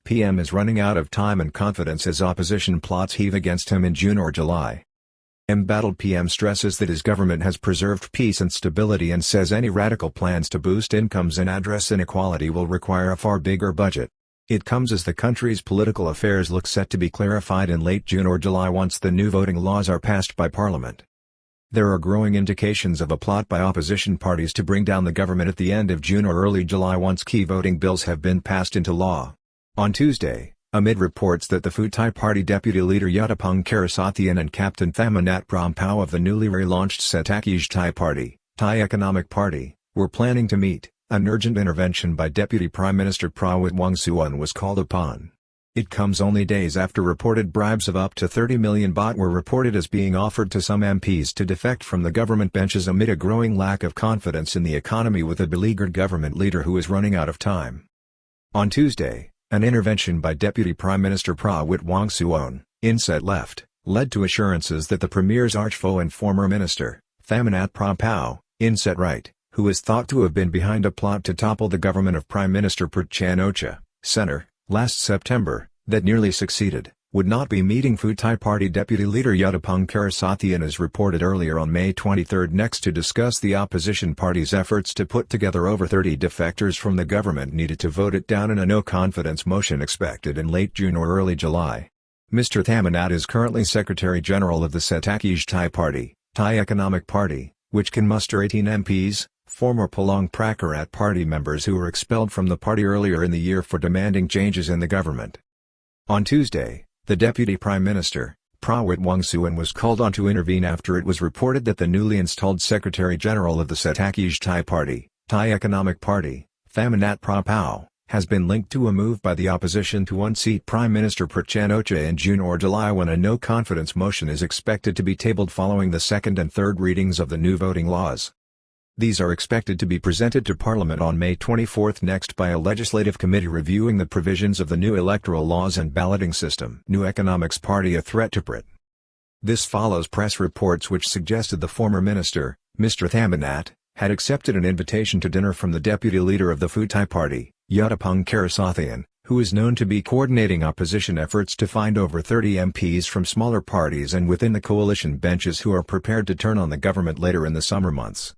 PM is running out of time and confidence as opposition plots heave against him in June or July. Embattled PM stresses that his government has preserved peace and stability and says any radical plans to boost incomes and address inequality will require a far bigger budget. It comes as the country's political affairs look set to be clarified in late June or July once the new voting laws are passed by Parliament. There are growing indications of a plot by opposition parties to bring down the government at the end of June or early July once key voting bills have been passed into law. On Tuesday, amid reports that the Pheu Thai Party Deputy Leader Yuttapong Karasathian and Captain Thamanat Prampao of the newly relaunched Satakij Thai Party, Thai Economic Party, were planning to meet, an urgent intervention by Deputy Prime Minister Prawit Wongsuwan was called upon. It comes only days after reported bribes of up to 30 million baht were reported as being offered to some MPs to defect from the government benches amid a growing lack of confidence in the economy with a beleaguered government leader who is running out of time. On Tuesday, an intervention by Deputy Prime Minister Prawit Wongsuwan, INSET left, led to assurances that the Premier's archfoe and former minister, Thamanat Prampao, INSET right, who is thought to have been behind a plot to topple the government of Prime Minister Prachan Ocha, Center, last September, that nearly succeeded, would not be meeting Pheu Thai Party Deputy Leader Yuttapong Karasathian as reported earlier on May 23 next to discuss the opposition party's efforts to put together over 30 defectors from the government needed to vote it down in a no-confidence motion expected in late June or early July. Mr. Thamanat is currently Secretary-General of the Satakij Thai Party, Thai Economic Party, which can muster 18 MPs, former Palong Pracharat Party members who were expelled from the party earlier in the year for demanding changes in the government. On Tuesday, the Deputy Prime Minister, Prawit Wongsuwan was called on to intervene after it was reported that the newly installed Secretary-General of the Satakij Thai Party, Thai Economic Party, Thamanat Prampao, has been linked to a move by the opposition to unseat Prime Minister Prachan Ocha in June or July when a no-confidence motion is expected to be tabled following the second and third readings of the new voting laws. These are expected to be presented to Parliament on May 24 next by a legislative committee reviewing the provisions of the new electoral laws and balloting system. New Economics Party a threat to PRIT. This follows press reports which suggested the former minister, Mr. Thamanat, had accepted an invitation to dinner from the deputy leader of the Pheu Thai Party, Yuttapong Karasathian, who is known to be coordinating opposition efforts to find over 30 MPs from smaller parties and within the coalition benches who are prepared to turn on the government later in the summer months.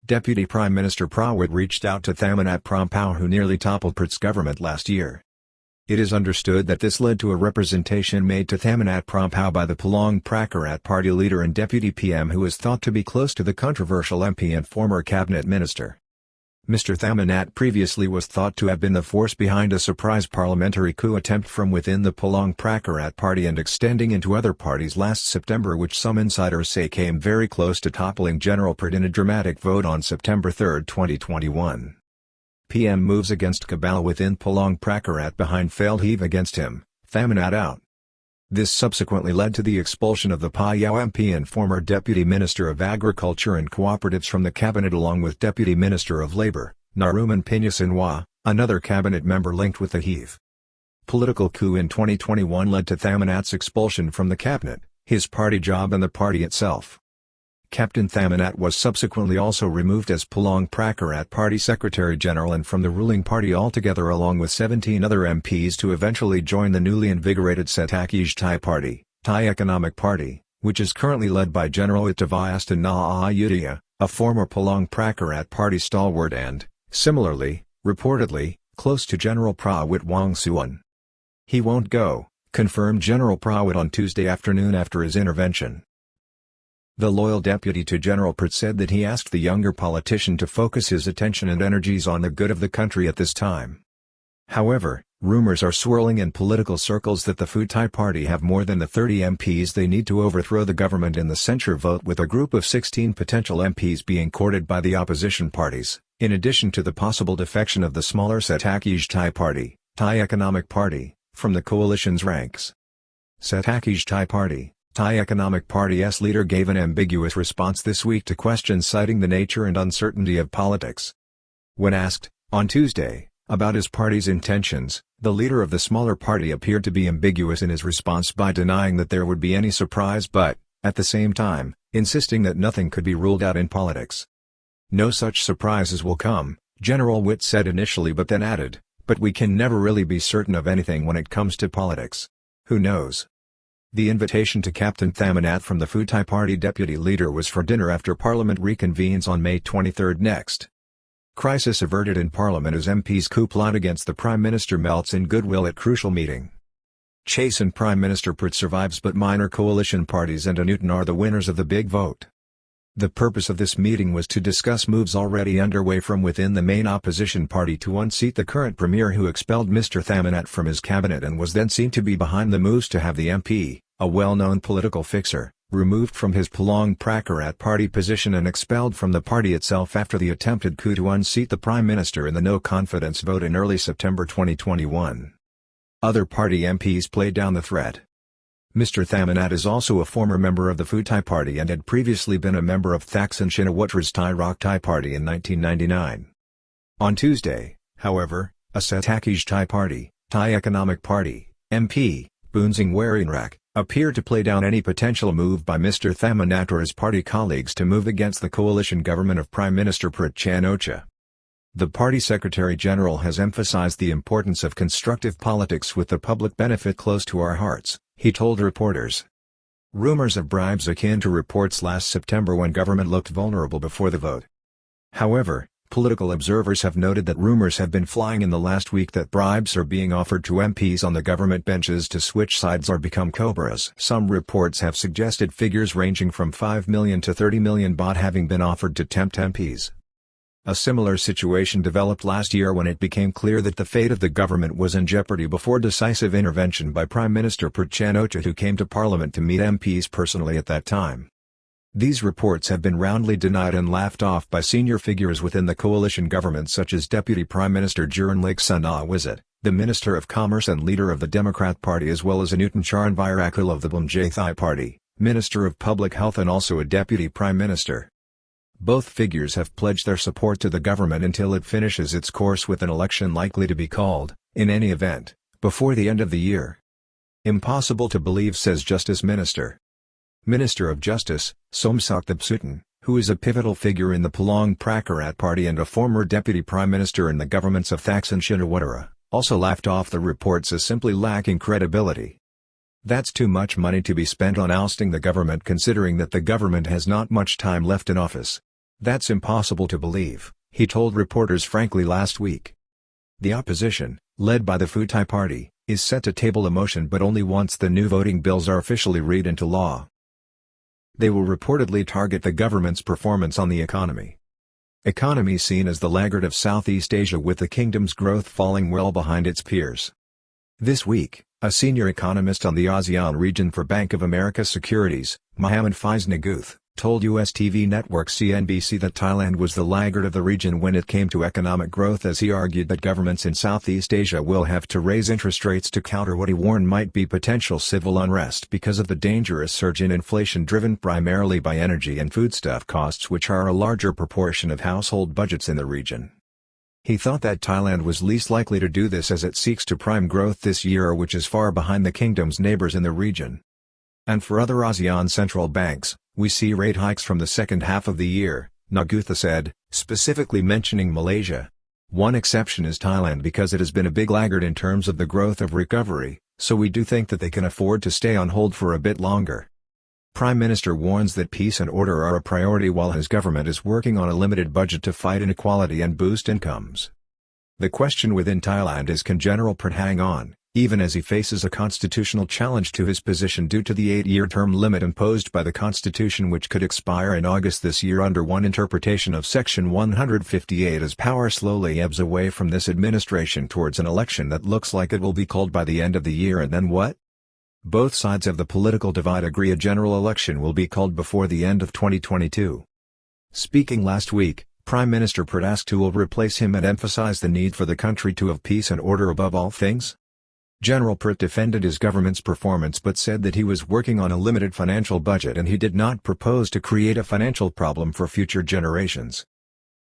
Deputy Prime Minister Prawit reached out to Thamanat Prampao who nearly toppled PRIT's government last year. It is understood that this led to a representation made to Thamanat Prampao by the Palong Pracharat Party leader and Deputy PM who is thought to be close to the controversial MP and former cabinet minister. Mr. Thamanat previously was thought to have been the force behind a surprise parliamentary coup attempt from within the Palong Pracharat Party and extending into other parties last September, which some insiders say came very close to toppling General PRIT in a dramatic vote on September 3, 2021. PM moves against cabal within Palong Pracharat behind failed heave against him, Thamanat out. This subsequently led to the expulsion of the Payao MP and former Deputy Minister of Agriculture and Cooperatives from the cabinet along with Deputy Minister of Labour, Naruman Pinasinwa, another cabinet member linked with the heave. Political coup in 2021 led to Thamanat's expulsion from the cabinet, his party job and the party itself. Captain Thamanat was subsequently also removed as Palong Pracharat Party Secretary-General and from the ruling party altogether along with 17 other MPs to eventually join the newly invigorated Satakij Thai Party, Thai Economic Party, which is currently led by General Ittavayastan Naayudhya, a former Palong Pracharat Party stalwart and, similarly, reportedly, close to General Prawit Wongsuwan. He won't go, confirmed General Prawit on Tuesday afternoon after his intervention. The loyal deputy to General PRIT said that he asked the younger politician to focus his attention and energies on the good of the country at this time. However, rumors are swirling in political circles that the Pheu Thai Party have more than the 30 MPs they need to overthrow the government in the censure vote, with a group of 16 potential MPs being courted by the opposition parties, in addition to the possible defection of the smaller Satakij Thai Party, Thai Economic Party, from the coalition's ranks. Satakij Thai Party, Thai Economic Party's leader gave an ambiguous response this week to questions citing the nature and uncertainty of politics. When asked, on Tuesday, about his party's intentions, the leader of the smaller party appeared to be ambiguous in his response by denying that there would be any surprise but, at the same time, insisting that nothing could be ruled out in politics. No such surprises will come, General Witt said initially but then added, But we can never really be certain of anything when it comes to politics. Who knows? The invitation to Captain Thamanat from the Pheu Thai Party deputy leader was for dinner after Parliament reconvenes on May 23 next. Crisis averted in Parliament as MPs coup plot against the Prime Minister melts in goodwill at crucial meeting. Chastened Prime Minister Prat survives but minor coalition parties and Anutin are the winners of the big vote. The purpose of this meeting was to discuss moves already underway from within the main opposition party to unseat the current premier who expelled Mr. Thamanat from his cabinet and was then seen to be behind the moves to have the MP, a well-known political fixer, removed from his Palong Pracharat party position and expelled from the party itself after the attempted coup to unseat the Prime Minister in the no-confidence vote in early September 2021. Other party MPs played down the threat. Mr. Thamanat is also a former member of the Pheu Thai Party and had previously been a member of Thaksin Shinawatра's Thai Rak Thai Party in 1999. On Tuesday, however, a Satakij Thai Party, Thai Economic Party, MP, Boonsing Warinrak, appeared to play down any potential move by Mr. Thamanat or his party colleagues to move against the coalition government of Prime Minister Prat Chan-ocha. The party Secretary-General has emphasized the importance of constructive politics with the public benefit close to our hearts, he told reporters. Rumors of bribes akin to reports last September when government looked vulnerable before the vote. However, political observers have noted that rumors have been flying in the last week that bribes are being offered to MPs on the government benches to switch sides or become cobras. Some reports have suggested figures ranging from 5 million to 30 million baht having been offered to tempt MPs. A similar situation developed last year when it became clear that the fate of the government was in jeopardy before decisive intervention by Prime Minister Prat Chan-ocha who came to Parliament to meet MPs personally at that time. These reports have been roundly denied and laughed off by senior figures within the coalition government such as Deputy Prime Minister Jurunlik Sunawizat, the Minister of Commerce and leader of the Democrat Party as well as Anutin Charnvirakul of the Bumjay Thai Party, Minister of Public Health and also a Deputy Prime Minister. Both figures have pledged their support to the government until it finishes its course with an election likely to be called, in any event, before the end of the year. Impossible to believe, says Justice Minister. Minister of Justice, Somsak Thepsutin, who is a pivotal figure in the Palong Pracharat party and a former deputy prime minister in the governments of Thaksin Shinawatra, also laughed off the reports as simply lacking credibility. That's too much money to be spent on ousting the government considering that the government has not much time left in office. That's impossible to believe, he told reporters frankly last week. The opposition, led by the Pheu Thai Party, is set to table a motion but only once the new voting bills are officially read into law. They will reportedly target the government's performance on the economy. Economy seen as the laggard of Southeast Asia with the kingdom's growth falling well behind its peers. This week, a senior economist on the ASEAN region for Bank of America Securities, Mohammed Faiz Naguth, told US TV network CNBC that Thailand was the laggard of the region when it came to economic growth as he argued that governments in Southeast Asia will have to raise interest rates to counter what he warned might be potential civil unrest because of the dangerous surge in inflation driven primarily by energy and foodstuff costs which are a larger proportion of household budgets in the region. He thought that Thailand was least likely to do this as it seeks to prime growth this year which is far behind the kingdom's neighbors in the region. And for other ASEAN central banks, we see rate hikes from the second half of the year, Nagutha said, specifically mentioning Malaysia. One exception is Thailand because it has been a big laggard in terms of the growth of recovery, so we do think that they can afford to stay on hold for a bit longer. Prime Minister warns that peace and order are a priority while his government is working on a limited budget to fight inequality and boost incomes. The question within Thailand is can General Prat hang on, even as he faces a constitutional challenge to his position due to the 8-year term limit imposed by the constitution which could expire in August this year under one interpretation of Section 158 as power slowly ebbs away from this administration towards an election that looks like it will be called by the end of the year and then what? Both sides of the political divide agree a general election will be called before the end of 2022. Speaking last week, Prime Minister Prat asked who will replace him and emphasized the need for the country to have peace and order above all things. General Prat defended his government's performance but said that he was working on a limited financial budget and he did not propose to create a financial problem for future generations.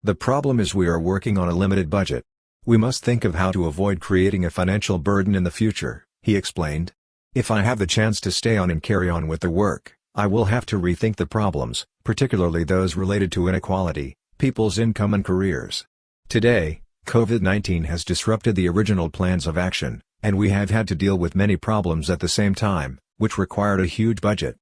The problem is we are working on a limited budget. We must think of how to avoid creating a financial burden in the future, he explained. If I have the chance to stay on and carry on with the work, I will have to rethink the problems, particularly those related to inequality, people's income and careers. Today, COVID-19 has disrupted the original plans of action, and we have had to deal with many problems at the same time, which required a huge budget.